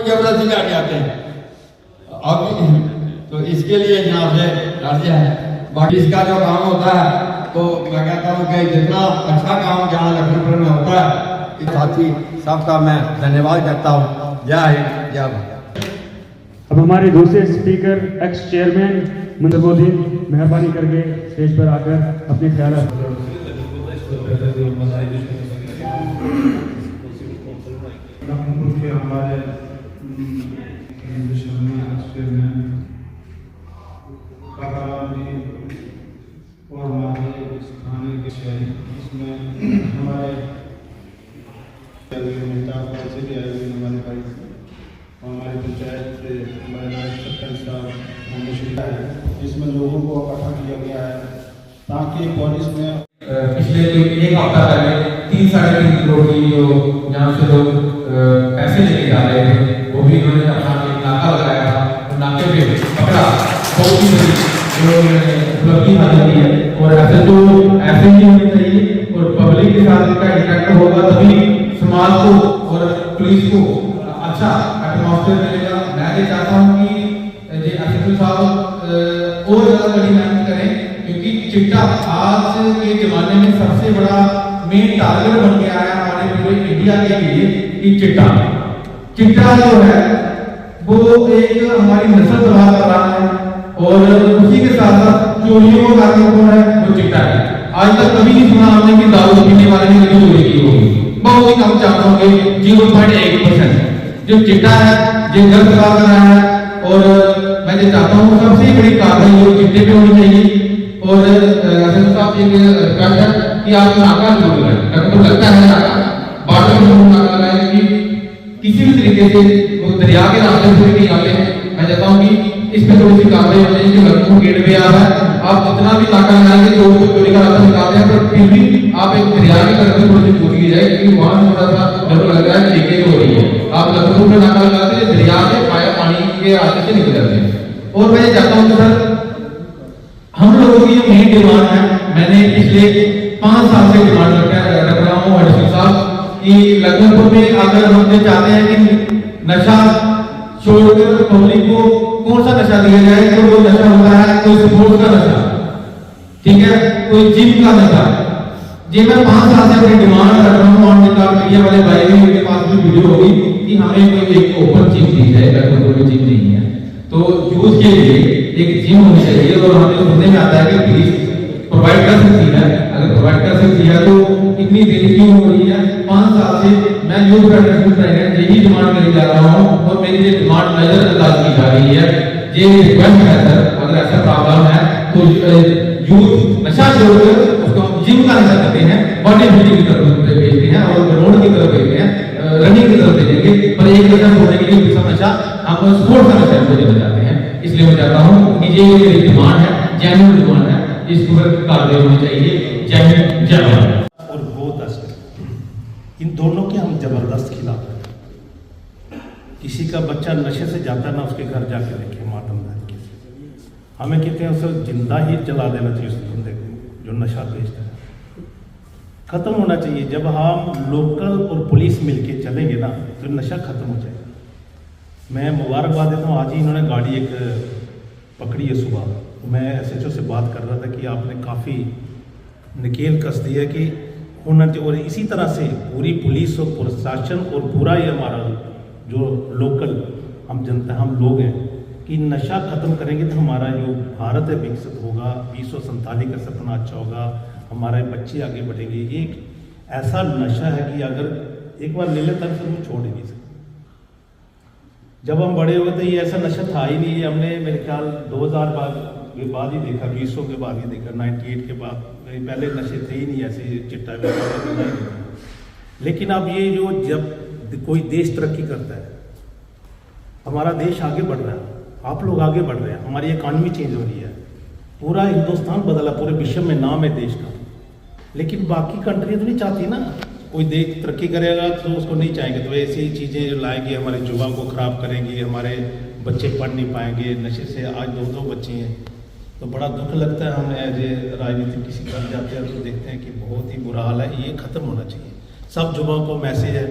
जबरदस्ती में आगे आते हैं। अब तो इसके लिए जनाब से राजी है। बाकी इसका जो काम होता है तो मैं कहता हूँ कि जितना अच्छा काम जहाँ लखनपुर में होता है साथी सबका मैं धन्यवाद करता हूँ। जय हिंद जय भारत। अब हमारे दूसरे स्पीकर एक्स चेयरमैन मुंतजुद्दीन मेहरबानी करके स्टेज पर आकर अपने ख्याल इसमें हमारे पैसे भी आए हुए हमारे भाई हमारे पंचायत से हमारे सरपंच साहब इसमें लोगों को इकट्ठा किया गया है ताकि पुलिस में पिछले एक हफ्ता पहले 3-3.5 करोड़ की जो यहाँ से लोग पैसे लेके जा रहे थे वो भी इन्होंने अपना एक नाका लगाया था और नाके पे पकड़ा। बहुत ही बड़ी उपलब्धि हासिल की है और ऐसे तो ऐसे ही होनी चाहिए और पब्लिक के साथ इसका इंटरेक्ट होगा तभी समाज को और पुलिस को अच्छा एटमॉस्फेयर मिलेगा। मैं ये चाहता हूँ कि एसएसपी साहब और ज़्यादा बड़ी मेहनत करें क्योंकि चिट्टा आज के जमाने में सबसे बड़ा मेन टारगेट बन गया है हमारे पूरे इंडिया के लिए कि चिट्टा जो है वो एक हमारी नस्ल तबाह कर रहा है और उसी के साथ साथ चोरियों का कारण कौन है वो चिट्टा है। आज तक कभी नहीं सुना हमने कि दारू पीने वाले ने कभी चोरी की होगी। बहुत ही कम चांस होंगे 0.1%। जो चिट्टा है जो घर तबाह कर रहा है और मैं ये चाहता हूँ सबसे बड़ी कार्रवाई जो चिट्टे पे होनी चाहिए और एसएसपी साहब ये रिक्वेस्ट है कि आप नाका जरूर लगाएं। अगर तो लगता है नाका बार्डर में जरूर नाका लगाएं कि किसी भी तरीके से वो दरिया के रास्ते से नहीं आते हैं। मैं चाहता हूँ कि इस पे थोड़ी सी कार्रवाई हो जाए कि लखनऊ गेट पे आ रहा है आप जितना भी नाका लगाएंगे तो चोरी का रास्ता निकालते हैं पर फिर भी आप एक दरिया की तरफ से थोड़ी सी दूर की जाए क्योंकि वहां थोड़ा सा डर लग रहा है लीकेज हो रही है। आप लखनऊ में नाका लगाते हैं दरिया से पानी के रास्ते से निकल जाते हैं। और मैं ये चाहता हूँ कि सर हम लोगों की जो मेन डिमांड है मैंने पिछले 5 साल से डिमांड रख रहा हूँ एसपी साहब कि लखनपुर में अगर हम ये चाहते हैं कि नशा छोड़कर पब्लिक को कौन सा नशा दिया जाए तो वो नशा होता है कोई स्पोर्ट्स का नशा, ठीक है, कोई जिम का नशा। जी मैं 5 साल से अपनी डिमांड रख रहा हूँ ऑन रिकॉर्ड मीडिया वाले भाई भी उनके पास भी वीडियो होगी कि हमें कोई एक ओपन जिम दी जाए। लखनपुर में जिम नहीं है तो यूथ के लिए एक जिम होनी चाहिए और हमें सुनने में आता है कि पुलिस प्रोवाइड कर सकती है। अगर प्रोवाइड कर सकती है तो इतनी देरी क्यों हो रही है? 5 साल से मैं यूथ फेडरेशन प्रेसिडेंट यही डिमांड करके जा रहा हूँ और मेरी ये डिमांड नजरअंदाज की जा रही है। ये रिक्वेस्ट है सर अगर ऐसा प्रॉब्लम है तो यूथ नशा छोड़कर उसको जिम का नशा करते हैं, बॉडी बिल्डिंग की तरफ भेजते हैं और रोड की तरफ भेजते हैं, रनिंग की तरफ भेजेंगे पर एक नशा छोड़ने के लिए दूसरा नशा हम स्पोर्ट्स का नशा खोजने जाते हैं। इसलिए मैं चाहता हूँ कि ये मेरी डिमांड है, जेन्युइन डिमांड है, इसको कार्रवाई होनी चाहिए। जय हिंद जय भारत। और बहुत इन दोनों के हम जबरदस्त खिलाफ हैं। किसी का बच्चा नशे से जाता ना उसके घर जाके देखे मातमदारी से हमें कहते हैं उसे जिंदा ही जला देना चाहिए उस बंदे को जो नशा बेचता है। खत्म होना चाहिए। जब हम लोकल और पुलिस मिलके चलेंगे ना तो नशा खत्म हो जाएगा। मैं मुबारकबाद देता हूँ। आज ही इन्होंने गाड़ी एक पकड़ी है सुबह। मैं एसएचओ से बात कर रहा था कि आपने काफ़ी निकेल कस दिया कि होना चाहिए और इसी तरह से पूरी पुलिस और प्रशासन और पूरा ये हमारा जो लोकल हम जनता हम लोग हैं कि नशा खत्म करेंगे तो हमारा जो भारत है विकसित होगा। 2047 का सपना अच्छा होगा, हमारे बच्चे आगे बढ़ेंगे। एक ऐसा नशा है कि अगर एक बार ले लेता है फिर वो छोड़ ही नहीं सकते। जब हम बड़े हुए थे ये ऐसा नशा था ही नहीं। हमने मेरे ख्याल 2000 के बाद ही देखा, 20 के बाद ही देखा, 98 के बाद। पहले नशे थे ही नहीं ऐसे चिट्टा में। लेकिन अब ये जो जब कोई देश तरक्की करता है, हमारा देश आगे बढ़ रहा है, आप लोग आगे बढ़ रहे हैं, हमारी इकॉनमी चेंज हो रही है, पूरा हिंदुस्तान बदला, पूरे विश्व में नाम है देश का। लेकिन बाकी कंट्रियाँ तो नहीं चाहती ना कोई देश तरक्की करेगा तो उसको नहीं चाहेंगे। तो ऐसी चीज़ें जो लाएंगे हमारे युवा को ख़राब करेंगी, हमारे बच्चे पढ़ नहीं पाएंगे नशे से। आज 2 बच्चे हैं तो बड़ा दुख लगता है। हम एज ए राजनीति किसी कर जाते हैं तो देखते हैं कि बहुत ही बुरा हाल है। ये ख़त्म होना चाहिए। सब युवाओं को मैसेज है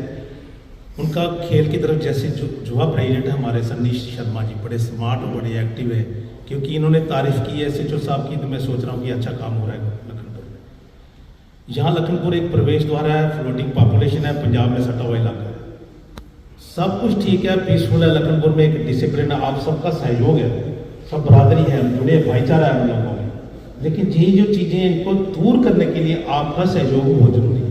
उनका खेल की तरफ जैसे युवा प्रेसिडेंट है हमारे सन्नी शर्मा जी, बड़े स्मार्ट और बड़े एक्टिव है, क्योंकि इन्होंने तारीफ की है SHO साहब की, तो मैं सोच रहा हूँ कि अच्छा काम हो रहा है लखनपुर में। यहाँ लखनपुर एक प्रवेश द्वार है, फ्लोटिंग पॉपुलेशन है, पंजाब में सटा हुआ इलाका है, सब कुछ ठीक है, पीसफुल है। लखनपुर में एक डिसिप्लिन है, आप सबका सहयोग है, सब बरादरी है, जुड़े भाईचारा है हम लोगों में। लेकिन यही जो चीज़ें इनको दूर करने के लिए आपका सहयोग बहुत जरूरी है।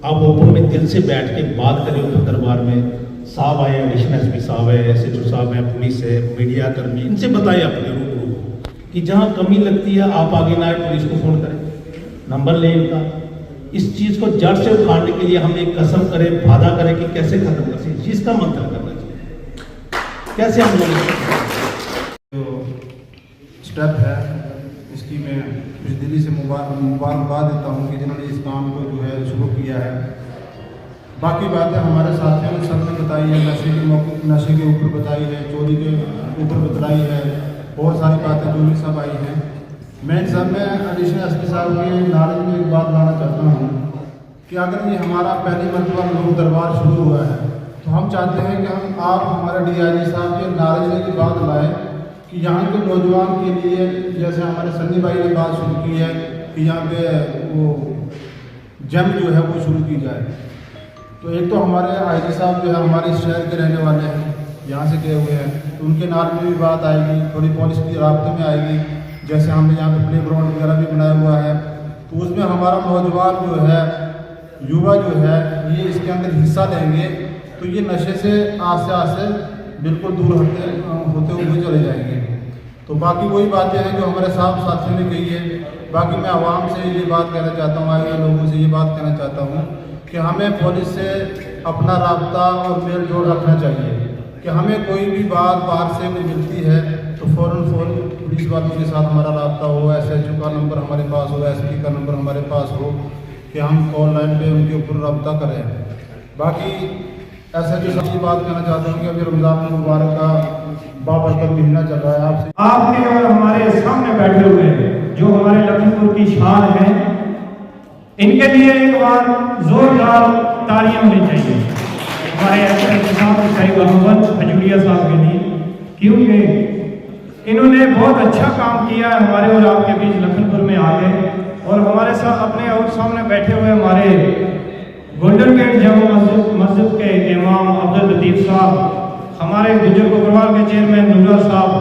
आप ओपन में दिल से बैठ के बात करें ऊपर दरबार में, साहब आए, एडिशनल SP साहब है, SHO साहब है, पुलिस है, मीडिया कर्मी, इनसे बताएं अपने रूबरू कि जहाँ कमी लगती है आप आगे ना आए, पुलिस को फ़ोन करें, नंबर लें इनका। इस चीज़ को जड़ से उखाड़ने के लिए हम एक कसम करें, वादा करें कि कैसे खत्म कर सकते, जिसका मंथन करना चाहिए, कैसे हम लोग जो स्टेप है इसकी मैं कुछ दिल्ली से मुबारकबाद देता हूँ कि जिन्होंने इस काम को जो है शुरू किया है। बाकी बातें हमारे साथियों ने सब ने बताई है, नशे के ऊपर बताई है, चोरी के ऊपर बताई है, बहुत सारी बातें जो भी सब आई हैं। मैं सब में एडिशनल SP साहब के नारे में एक बात लाना चाहता हूँ कि अगर ये हमारा पहली मरतबा लोक दरबार शुरू हुआ है तो हम चाहते हैं कि आप हमारे DIG साहब के नारे की बात लाएँ कि यहाँ के नौजवान के लिए, जैसे हमारे सन्नी भाई ने बात शुरू की है कि यहाँ पे वो जम जो है वो शुरू की जाए। तो एक तो हमारे IG साहब जो है हमारे शहर के रहने वाले हैं, यहाँ से गए हुए हैं, तो उनके नाम में भी बात आएगी, थोड़ी पुलिस की राब्ते में आएगी। जैसे हमने यहाँ पे प्ले ग्राउंड वगैरह भी बनाया हुआ है, तो उसमें हमारा नौजवान जो है, युवा जो है, ये इसके अंदर हिस्सा लेंगे तो ये नशे से आस्ते बिल्कुल दूर होते हुए चले जाएंगे। तो बाकी वही बातें हैं जो हमारे साथियों ने कही है। बाकी मैं आवाम से ये बात कहना चाहता हूँ, आए हुए लोगों से ये बात कहना चाहता हूँ कि हमें पुलिस से अपना राब्ता और मेल जोड़ रखना चाहिए कि हमें कोई भी बात बाहर से कोई मिलती है तो फ़ौरन पुलिस वालों के साथ हमारा राब्ता हो, SHO का नंबर हमारे पास हो, SP का नंबर हमारे पास हो कि हम कॉल लाइन पर उनके ऊपर राब्ता करें। बाकी SHO साहब की बात कहना चाहता हूँ कि अभी रमज़ान मुबारक का बाबरकत महीना चल रहा है, आपके और हमारे सामने बैठे हुए जो हमारे लखनपुर की शान है, इनके लिए एक बार जोरदार तालियां होनी चाहिए हमारे SHO साहब साहिब अहमद खजूरिया साहब के लिए, क्योंकि इन्होंने बहुत अच्छा काम किया है हमारे और आपके बीच लखनपुर में आके। और हमारे साथ अपने और सामने बैठे हुए हमारे गोल्डन गेट जामा मस्जिद के इमाम अब्दुल लतीफ़ साहब, हमारे गुजर अग्रवाल के चेयरमैन नूरा साहब,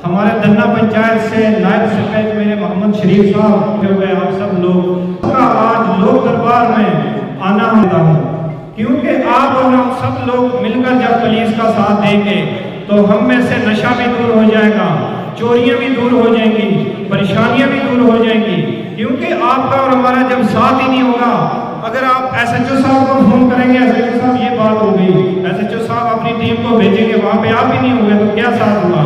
हमारे दन्ना पंचायत से नायब सरपंच मेरे मोहम्मद शरीफ साहब जो है, आप सब लोग का आज लोक दरबार में आना होता है, क्योंकि आप और हम सब लोग मिलकर जब पुलिस का साथ देंगे तो हम में से नशा भी दूर हो जाएगा, चोरियां भी दूर हो जाएंगी, परेशानियां भी दूर हो जाएंगी, क्योंकि आपका और हमारा जब साथ ही नहीं होगा। अगर आप SHO साहब को फोन करेंगे, SHO साहब ये बात हो गई, SHO साहब अपनी टीम को भेजेंगे, वहाँ पे आप ही नहीं होंगे तो क्या साथ हुआ।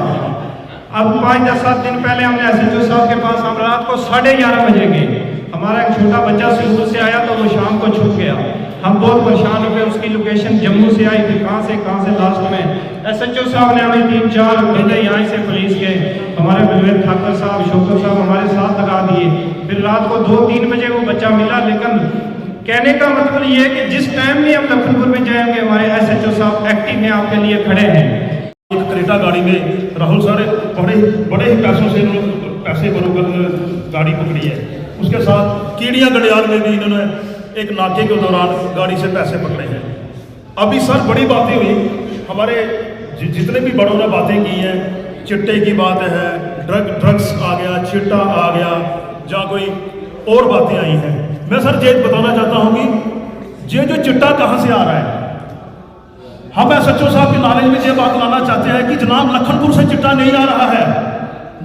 अब 5-10 दिन पहले हमने SHO साहब के पास, हम रात को 11:30 बजे गए, हमारा एक छोटा बच्चा सिंगू से आया तो वो शाम को छुप गया, हम बहुत परेशान हो गए, उसकी लोकेशन जम्मू से आई थी, कहाँ से लास्ट में SHO साहब ने हमें 3-4 बंदे यहाँ से पुलिस के, हमारे बलवेंद्र ठाकुर साहब, शोकर साहब हमारे साथ लगा दिए। फिर रात को 2-3 बजे वो बच्चा मिला। लेकिन कहने का मतलब ये है कि जिस टाइम में हम लखनपुर में जाएंगे हमारे SHO साहब एक्टिव हैं, आपके लिए खड़े हैं। एक क्रेटा गाड़ी में राहुल सर बड़े ही पैसों से पैसे बरोबर गाड़ी पकड़ी है, उसके साथ कीड़िया गड़ियाल में भी इन्होंने एक नाके के दौरान गाड़ी से पैसे पकड़े हैं। अभी सर बड़ी बातें हुई, हमारे जितने भी बड़ों ने बातें की हैं, चिट्टे की बात है, ड्रग्स आ गया, चिट्टा आ गया, जहाँ कोई और बातें आई हैं। मैं सर ये बताना चाहता हूँ कि ये जो चिट्टा कहाँ से आ रहा है, हम SHO साहब के नॉलेज में ये बात लाना चाहते हैं कि जनाब लखनपुर से चिट्टा नहीं आ रहा है,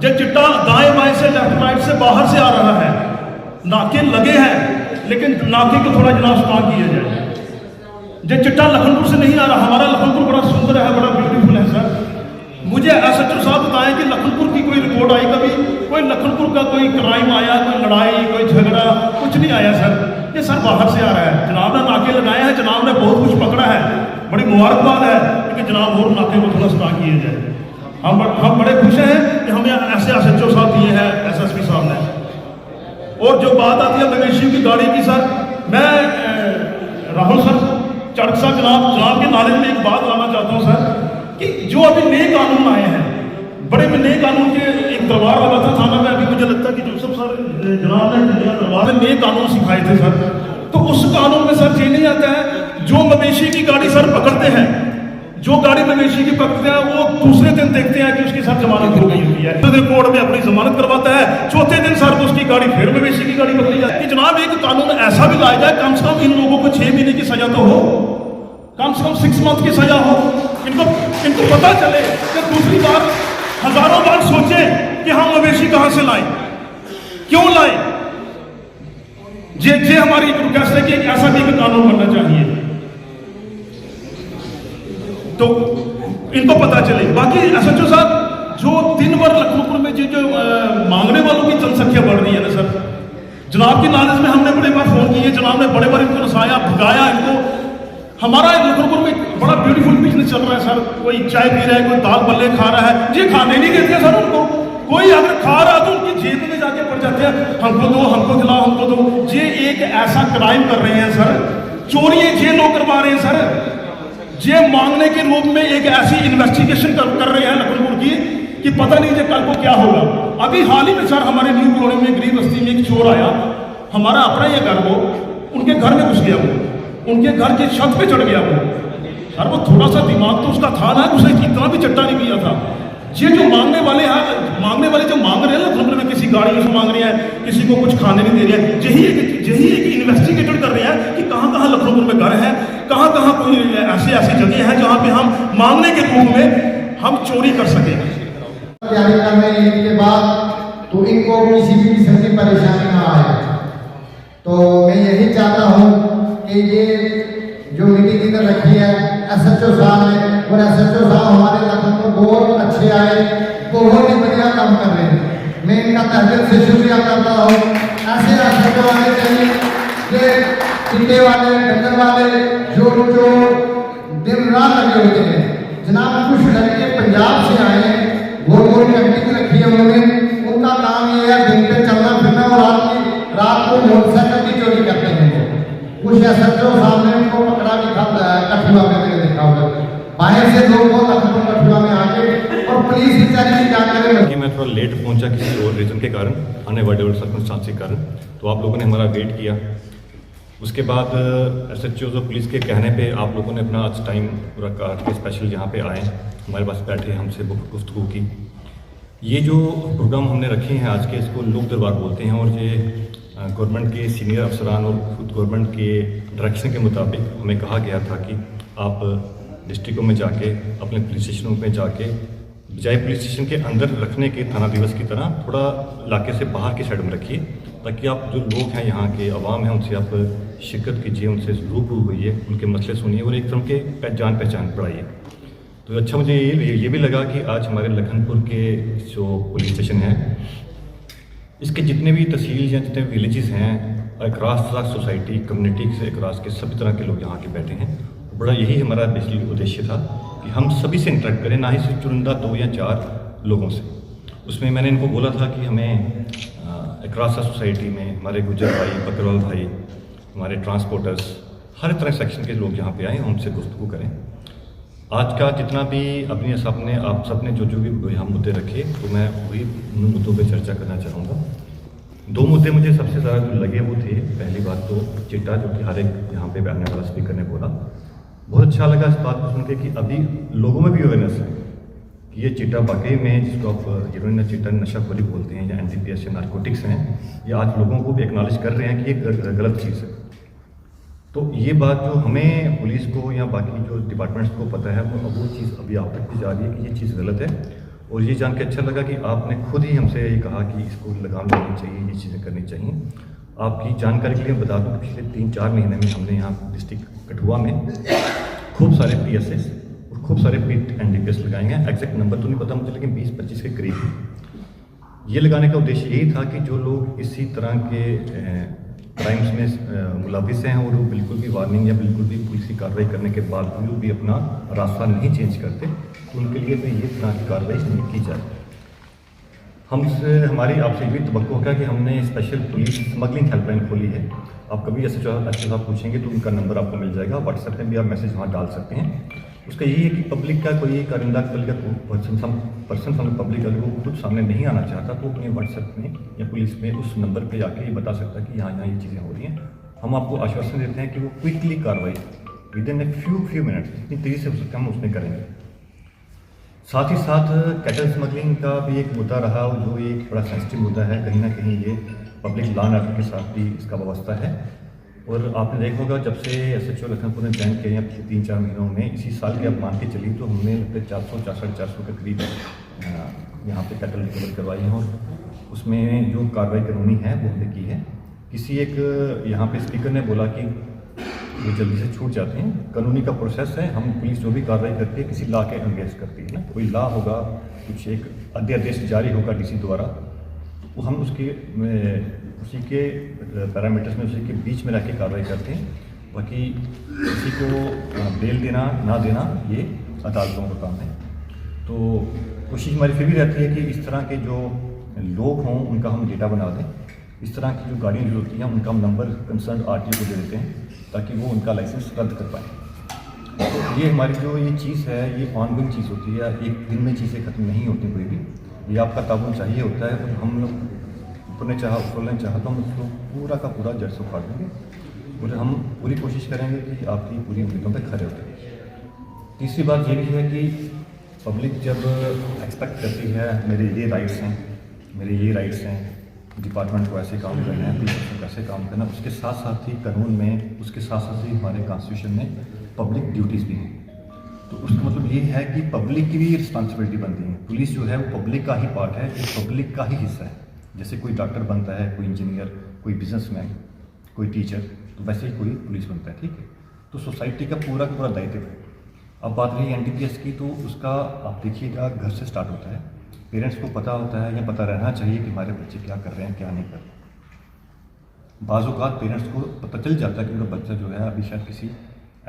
ये चिट्टा दाएं बाएं से, लेफ्ट राइट से, बाहर से आ रहा है। नाके लगे हैं लेकिन नाके को थोड़ा जनाब स्ट्रांग किया जाए। ये चिट्टा लखनपुर से नहीं आ रहा, हमारा लखनपुर बड़ा सुंदर है, बड़ा ब्यूटीफुल है सर। मुझे SHO साहब बताएं कि लखनपुर की कोई रिपोर्ट आई कभी, कोई लखनपुर का कोई क्राइम आया, कोई लड़ाई, कोई झगड़ा, कुछ नहीं आया सर। ये सर बाहर से आ रहा है। जनाब ने नाके लगाए हैं, जनाब ने बहुत कुछ पकड़ा है, बड़ी मुबारकबाद है, लेकिन जनाब और नाके को थोड़ा स्ट्रांग किया जाए। हम बड़े खुश हैं कि हमें ऐसे SHO साहब दिए हैं SSP साहब ने। और जो बात आती है मवेशियों की गाड़ी की सर, मैं राहुल सर चढ़ साहब जनाब के नाले में एक बात लाना चाहता हूँ सर कि जो अभी नए कानून आए हैं, बड़े में नए कानून के एक दरबार वाला था थाना में, अभी मुझे लगता है कि जोसेफ सर जनाब ने दरबार में नए कानून सिखाए थे सर। तो उस कानून में सर ये नहीं आता है जो मवेशी की गाड़ी सर पकड़ते हैं, जो गाड़ी मवेशी की पकड़ते हैं वो दूसरे दिन देखते हैं कि उसकी सर जमानत हो गई होती है, दूसरे दिन कोर्ट में अपनी जमानत करवाता है, चौथे दिन सर उसकी गाड़ी फिर मवेशी की गाड़ी पकड़ी जाती है। जनाब एक कानून ऐसा भी लाया जाए कम से कम इन लोगों को 6 महीने की सजा तो हो, कम से कम 6 मंथ की सजा हो, इनको पता चले कि दूसरी बार हजारों बार सोचे कि हम मवेशी कहां से लाएं, क्यों लाएं। ये हमारी रिक्वेस्ट है कि ऐसा भी कानून बनना चाहिए तो इनको पता चले। बाकी एसएचओ साहब जो दिन भर लखनऊ में जो मांगने वालों की जनसंख्या बढ़ रही है ना सर, जनाब की नॉलेज में हमने बड़े बार फोन किए, जनाब ने बड़े बार इनको नसाया, भगाया इनको। हमारा लखनऊ में बड़ा ब्यूटीफुल बिजनेस चल रहा है सर, कोई चाय पी रहा है, कोई दाल बल्ले खा रहा है, ये खाने नहीं देते सर उनको। कोई अगर खा रहा तो उनकी जेब में जाके पड़ जाते हैं, हमको दो, हमको खिलाओ, हमको दो। ये एक ऐसा क्राइम कर रहे हैं सर, चोरियां ये लोग करवा रहे हैं सर, ये मांगने के रूप में एक ऐसी इन्वेस्टिगेशन कर रहे हैं लखनऊ की कि पता नहीं कल को क्या होगा। अभी हाल ही में सर हमारे न्यू कॉलोनी में गरीब बस्ती में एक चोर आया, हमारा अपना ये घर, वो उनके घर में घुस गया, वो उनके घर की छत पे चढ़ गया वो सर। वो थोड़ा सा दिमाग तो उसका था ना, उसने इतना भी चट्टा नहीं किया था। ये जो मांगने वाले जो मांग रहे हैं लखनऊ में, किसी गाड़ी से मांग रहे हैं, किसी को कुछ खाने नहीं दे रहे हैं, यही एक इन्वेस्टिगेटेड कर रहे हैं कि कहाँ कहाँ लखनऊ में घर है, कहाँ कहाँ कोई ऐसी जगह है जहाँ पे हम मांगने के रूप में हम चोरी कर सकें। तैयारी कर रहे हैं के बाद तो इनको किसी भी किस्म की परेशानी ना आए। तो मैं यही चाहता हूँ कि ये जो मीटिंग इधर रखी है एसएचओ साहब ने, और एसएचओ साहब हमारे लखनऊ बहुत अच्छे आए, बहुत ही बढ़िया काम कर रहे हैं। मैं इनका तहे दिल से शुक्रिया करता हूँ। ऐसे एसएचओ आने चाहिए कि चिट्टे वाले, डंगर वाले जो दिन रात लगे होते हैं। जनाब कुछ लड़के पंजाब से आए हैं, गोल एक्टिंग रखी है उन्होंने, उनका काम ये है दिन पे चलना फिरना और रात को मोटरसाइकिल की चोरी करते हैं। कुछ एसएचओ सामने उनको पकड़ा भी था कठुआ में, मैंने देखा उधर बाहर से लोग बहुत लखनऊ कठुआ में आके, और पुलिस बेचारी क्या करे कि मैं थोड़ा लेट पहुंचा किसी और रीजन के कारण, आने वाले सर्कमस्टांस के कारण, तो आप लोगों ने हमारा वेट किया। उसके बाद एसएचओ और पुलिस के कहने पे आप लोगों ने अपना आज टाइम पूरा काट के स्पेशल यहाँ पे आए, हमारे पास बैठे, हमसे गुफ्तगू की। ये जो प्रोग्राम हमने रखे हैं आज के, इसको लोक दरबार बोलते हैं, और ये गवर्नमेंट के सीनियर अफसरान और खुद गवर्नमेंट के डायरेक्शन के मुताबिक हमें कहा गया था कि आप डिस्ट्रिक्टों में जाके, अपने पुलिस स्टेशनों में जाके, बजाय पुलिस स्टेशन के अंदर रखने के थाना दिवस की तरह थोड़ा इलाके से बाहर की साइड में रखिए, ताकि आप जो लोग हैं, यहाँ के अवाम हैं, उनसे आप शिरकत कीजिए, उनसे रूबरू होइए, उनके मसले सुनिए और एक तरह के जान पहचान बढ़ाइए। तो अच्छा मुझे ये भी लगा कि आज हमारे लखनपुर के जो पुलिस स्टेशन है, इसके जितने भी तहसील या जितने विलेजेस हैं, अक्रॉस सोसाइटी कम्युनिटी से अक्रॉस के सभी तरह के लोग यहाँ के बैठे हैं। बड़ा यही हमारा बेसिकली उद्देश्य था कि हम सभी से इंटरेक्ट करें, ना ही सिर्फ चुनिंदा 2 या 4 लोगों से। उसमें मैंने इनको बोला था कि हमें अक्रॉस सोसाइटी में हमारे गुजर भाई, बकरवाल भाई, हमारे ट्रांसपोर्टर्स, हर तरह सेक्शन के लोग यहाँ पे आए, हमसे गुफ्तगू करें। आज का जितना भी अपने सबने आप सबने जो भी यहाँ मुद्दे रखे, तो मैं वही उन मुद्दों पे चर्चा करना चाहूँगा। 2 मुद्दे मुझे सबसे ज़्यादा जो लगे वो थे, पहली बात तो चिट्टा, जो कि हर एक यहाँ पे बैठने वाला स्पीकर ने बोला। बहुत अच्छा लगा इस बात को सुन के कि अभी लोगों में भी अवेयरनेस है कि ये चिट्टा वाकई में, जिसको आप जिन्होंने चिट्टा नशाखोरी बोलते हैं या एनडीपीएस या नारकोटिक्स हैं, ये आज लोगों को भी एक्नॉलेज कर रहे हैं कि ये गलत चीज़ है। तो ये बात जो हमें पुलिस को या बाकी जो डिपार्टमेंट्स को पता है, वो चीज़ अभी आप तक भी जा रही है कि ये चीज़ गलत है। और ये जान के अच्छा लगा कि आपने खुद ही हमसे ये कहा कि इसको लगाम लगानी चाहिए, ये चीज़ें करनी चाहिए। आपकी जानकारी के लिए बता दूँ, पिछले 3-4 महीने में हमने यहाँ डिस्ट्रिक्ट कठुआ में खूब सारे PSS और खूब सारे NDPS लगाए हैं। एग्जैक्ट नंबर तो नहीं पता मुझे, लेकिन 20-25 के करीब। ये लगाने का उद्देश्य यही था कि जो लोग इसी तरह के क्राइम्स में मुलविस हैं और वो बिल्कुल भी वार्निंग या बिल्कुल भी पुलिस की कार्रवाई करने के बावजूद भी अपना रास्ता नहीं चेंज करते, तो उनके लिए भी ये तरह की कार्रवाई नहीं की जाए। हमारी आपसे भी तवक्को होगा कि हमने स्पेशल पुलिस स्मगलिंग हेल्पलाइन खोली है। आप कभी ऐसे साहब पूछेंगे तो उनका नंबर आपको मिल जाएगा। व्हाट्सएप में भी आप मैसेज वहाँ डाल सकते हैं। उसका यही है कि पब्लिक का कोई कारिंदा पर्सन फ्रॉम पब्लिक अगर वो खुद सामने नहीं आना चाहता तो अपने व्हाट्सएप में या पुलिस में उस नंबर पे जाके ये बता सकता है कि यहाँ ये चीज़ें हो रही हैं। हम आपको आश्वासन देते हैं कि वो क्विकली कार्रवाई with in a few minutes जितनी तेज़ी से हो सकता है हम उसमें करेंगे। साथ ही साथ कैटल स्मगलिंग का भी एक मुद्दा रहा जो एक बड़ा सेंसिटिव मुद्दा है। कहीं ना कहीं ये पब्लिक लॉ एंड ऑर्डर के साथ भी इसका व्यवस्था है। और आपने देखा होगा जब से SHO लखनपुर ने ज्वाइन किया पिछले 3-4 महीनों में, इसी साल के अब मान के चलिए तो हमने लगभग 400-450 के करीब यहाँ पे कैटल रिकवर करवाई हैं। और उसमें जो कार्रवाई कानूनी है वो हमने की है। किसी एक यहाँ पे स्पीकर ने बोला कि वो जल्दी से छूट जाते हैं। कानूनी का प्रोसेस है। हम पुलिस जो भी कार्रवाई करती है किसी लॉ के अंगेंस्ट करती है ना। कोई लॉ होगा, कुछ एक अध्यादेश जारी होगा DC द्वारा, तो हम उसी के पैरामीटर्स में उसी के बीच में रह के कार्रवाई करते हैं। बाकी किसी को बेल देना ना देना ये अदालतों का काम है। तो कोशिश हमारी फिर भी रहती है कि इस तरह के जो लोग हों उनका हम डेटा बना दें। इस तरह की जो गाड़ियाँ जो होती हैं उनका हम नंबर कंसर्न RTO को दे देते हैं ताकि वो उनका लाइसेंस रद्द कर पाएँ। तो ये हमारी जो ये चीज़ है ये ऑनगोइंग चीज़ होती है। एक दिन में चीज़ें खत्म नहीं होती कोई भी। ये आपका ताबन चाहिए होता है। तो हम लोग ऊपर ने चाहा ऊपर ने चाहा तो हम उसको पूरा का पूरा जड़ से उखाड़ देंगे और हम पूरी कोशिश करेंगे कि आपकी पूरी उम्मीदों पर खरे उतरें। तीसरी बात ये भी है कि पब्लिक जब एक्सपेक्ट करती है मेरे ये राइट्स हैं, डिपार्टमेंट को ऐसे काम करना है, पुलिस को कैसे काम करना, उसके साथ साथ ही कानून में, उसके साथ साथ ही हमारे कॉन्स्टिट्यूशन में पब्लिक ड्यूटीज़ भी हैं। तो उसका मतलब ये है कि पब्लिक की भी रिस्पॉन्सिबिलिटी बनती है। पुलिस जो है वो पब्लिक का ही पार्ट है, पब्लिक का ही हिस्सा है। जैसे कोई डॉक्टर बनता है, कोई इंजीनियर, कोई बिजनेसमैन, कोई टीचर, तो वैसे ही कोई पुलिस बनता है। ठीक है, तो सोसाइटी का पूरा दायित्व है। अब बात रही NTPS की, तो उसका आप देखिएगा घर से स्टार्ट होता है। पेरेंट्स को पता होता है या पता रहना चाहिए कि हमारे बच्चे क्या कर रहे हैं, क्या नहीं कर रहे। बाज़-औक़ात पेरेंट्स को पता चल जाता है कि उनका बच्चा जो है अभी शायद किसी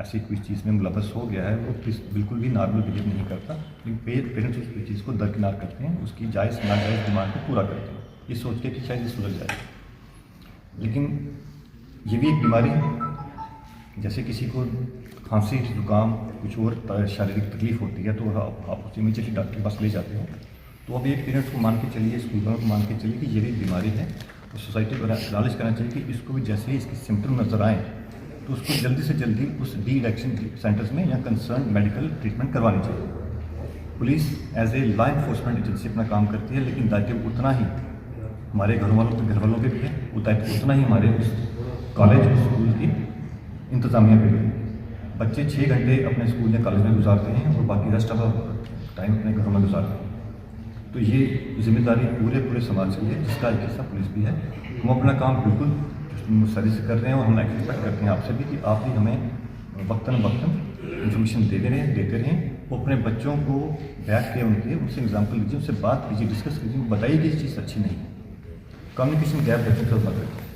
ऐसी कोई चीज़ में मुलव्वस हो गया है, वो बिल्कुल भी नॉर्मल बिहेव नहीं करता, लेकिन पेरेंट्स उस चीज़ को दरकिनार करते हैं, उसकी जायज़ नाजायज़ डिमांड को पूरा करते हैं, ये सोच के कि शायद ये सुधर जाए। लेकिन ये भी एक बीमारी है। जैसे किसी को खांसी, जुकाम, कुछ और शारीरिक तकलीफ होती है तो आप उसे इमीडिएटली डॉक्टर के पास ले जाते हो। तो अब एक पेरेंट्स को मान के चलिए, स्कूल को मान के चलिए कि ये भी बीमारी है, तो सोसाइटी को एक्नॉलेज करना चाहिए कि इसको भी जैसे ही इसकी सिम्टम नज़र आए तो उसको जल्दी से जल्दी उस डी-एडिक्शन सेंटर्स में या कंसर्न मेडिकल ट्रीटमेंट करवानी चाहिए। Police as a law enforcement agency अपना काम करती है, लेकिन दायित्व उतना ही हमारे घर वालों पे भी है, वो दायित्व उतना ही हमारे उस कॉलेज स्कूल की इंतज़ामिया पे भी। बच्चे 6 घंटे अपने स्कूल या कॉलेज में गुजारते हैं और बाकी रेस्ट ऑफ टाइम अपने घरों में गुजारते हैं। तो ये जिम्मेदारी पूरे समाज की है, जिसका एक हिस्सा पुलिस भी है। हम अपना काम बिल्कुल सही से कर रहे हैं और हम एक्सपेक्ट करते हैं आपसे भी कि आप भी हमें वक्तन इन्फॉर्मेशन देते रहें। वो अपने बच्चों को बैठ के उनसे एग्जाम्पल लीजिए, उनसे बात कीजिए, डिस्कस कीजिए, बताइए कि ये चीज़ अच्छी नहीं है। कम्युनिकेशन गैप रखने की मत रखें।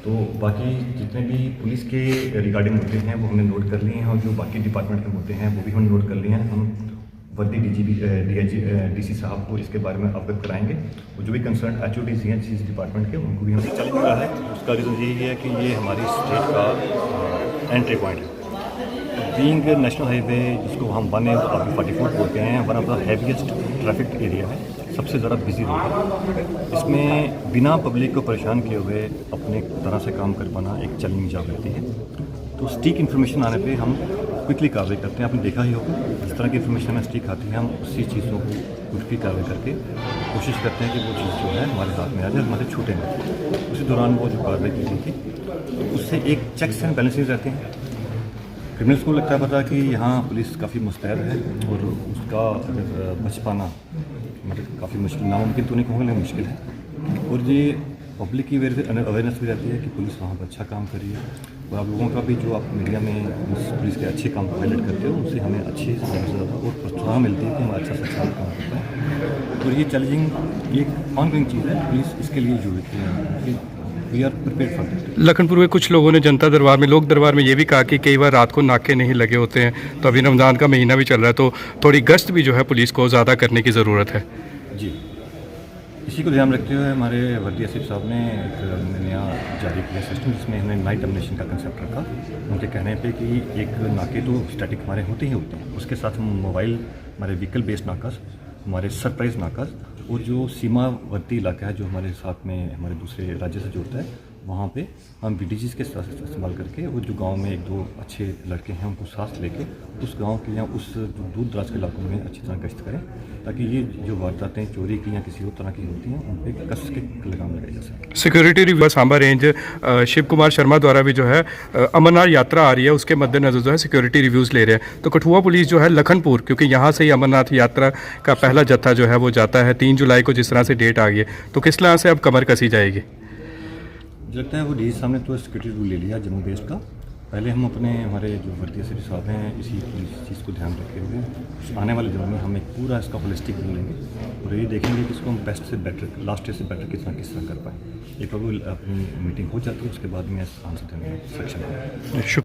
तो बाकी जितने भी पुलिस के रिगार्डिंग मुद्दे हैं वो हमने नोट कर लिए हैं, और जो बाकी डिपार्टमेंट के मुद्दे हैं वो भी हमने नोट कर लिए हैं। हम वर्दी DG साहब को इसके बारे में अवगत कराएंगे, और जो भी कंसर्न HODs हैं जिस डिपार्टमेंट के, उनको भी हम चल रहा है। उसका रीज़न यही है कि ये हमारी स्टेट का एंट्री पॉइंट है। बीइंग नेशनल हाईवे, जिसको हम 144 बोलते हैं, one of the heaviest traffic area है, सबसे ज़्यादा बिजी रोड है। इसमें बिना पब्लिक को परेशान किए हुए अपने तरह से काम कर पाना एक चैलेंजिंग जॉब रहती है। तो स्टिक इन्फॉर्मेशन आने पे हम क्विकली कार्रवाई करते हैं। आपने देखा ही होगा जिस तरह की इन्फॉर्मेशन में स्टिक आती है, हम उसी चीज़ों को क्विकली कार्रवाई करके कोशिश करते हैं कि वो चीज़ जो है हमारे हाथ में आ जाए, हमारे छूटे नहीं। उसी दौरान वो जो कार्रवाई की गई थी उससे एक चेक्स एंड बैलेंसेस रहते हैं। क्रिमिनल्स को लगता है पता कि यहाँ पुलिस काफ़ी मुस्तैद है और उसका बच पाना मतलब काफ़ी मुश्किल, नामुमकिन तो नहीं कहूँगा लेकिन मुश्किल है। और ये पब्लिक की अवेयरनेस भी रहती है कि पुलिस वहाँ पर अच्छा काम कर रही है, और आप लोगों का भी जो आप मीडिया में पुलिस के अच्छे काम को हाईलाइट करते हो, उससे हमें अच्छी ज़्यादा और प्रोत्साहन मिलती है कि हम अच्छा से अच्छा काम करते हैं। और ये चैलेंजिंग एक ऑनगोइंग चीज़ है, पुलिस इसके लिए जुड़ी है। We are prepared for that. Lakhanpur में कुछ लोगों ने जनता दरबार में, लोक दरबार में ये भी कहा कि कई बार रात को नाके नहीं लगे होते हैं, तो अभी रमज़ान का महीना भी चल रहा है, तो थोड़ी गश्त भी जो है पुलिस को ज़्यादा करने की ज़रूरत है। जी, इसी को ध्यान रखते हुए हमारे वर्दी एसपी साहब ने एक नया जारी किया सिस्टम, जिसमें हमने नाइट डोमिनेशन का कंसेप्ट रखा। उनके कहने पे कि एक नाके तो स्टैटिक हमारे होते ही होते हैं, उसके साथ हम मोबाइल, हमारे व्हीकल बेस्ड नाकास, हमारे सरप्राइज नाकास और जो सीमावर्ती इलाका है जो हमारे साथ में हमारे दूसरे राज्य से जुड़ता है, वहाँ पे हम BDGs के साथ इस्तेमाल करके वो जो गांव में 1-2 अच्छे लड़के हैं उनको साथ लेके उस गांव के या उस दूर दराज के इलाकों में अच्छी तरह गश्त करें, ताकि ये जो वारदातें चोरी की या किसी और तरह की होती हैं उन पर कस के लगाम लगाई जा सके। Security review Samba range Shiv Kumar Sharma द्वारा भी जो है अमरनाथ यात्रा आ रही है, उसके मद्देनजर जो है सिक्योरिटी रिव्यूज़ ले रहे हैं। तो कठुआ पुलिस जो है लखनपुर, क्योंकि यहाँ से ही अमरनाथ यात्रा का पहला जत्था जो है वो जाता है 3 जुलाई को, जिस तरह से डेट आ गई है, तो किस तरह से अब कमर कसी जाएगी? मुझे लगता है वो डीजी साहब ने तो सिक्योरिटी रूल ले लिया जम्मू बेस्ड का। पहले हम अपने हमारे जो वर्दी एसपी साहब हैं इसी चीज़ को ध्यान रखे हुए आने वाले दिनों में हम एक पूरा इसका होलिस्टिक व्यू लेंगे और ये देखेंगे कि इसको हम बेस्ट से बेटर, लास्ट ईयर से बेटर किस तरह कर पाएँ। एक बार वो अपनी मीटिंग हो जाती है उसके बाद में आंसर देने में सक्षम है।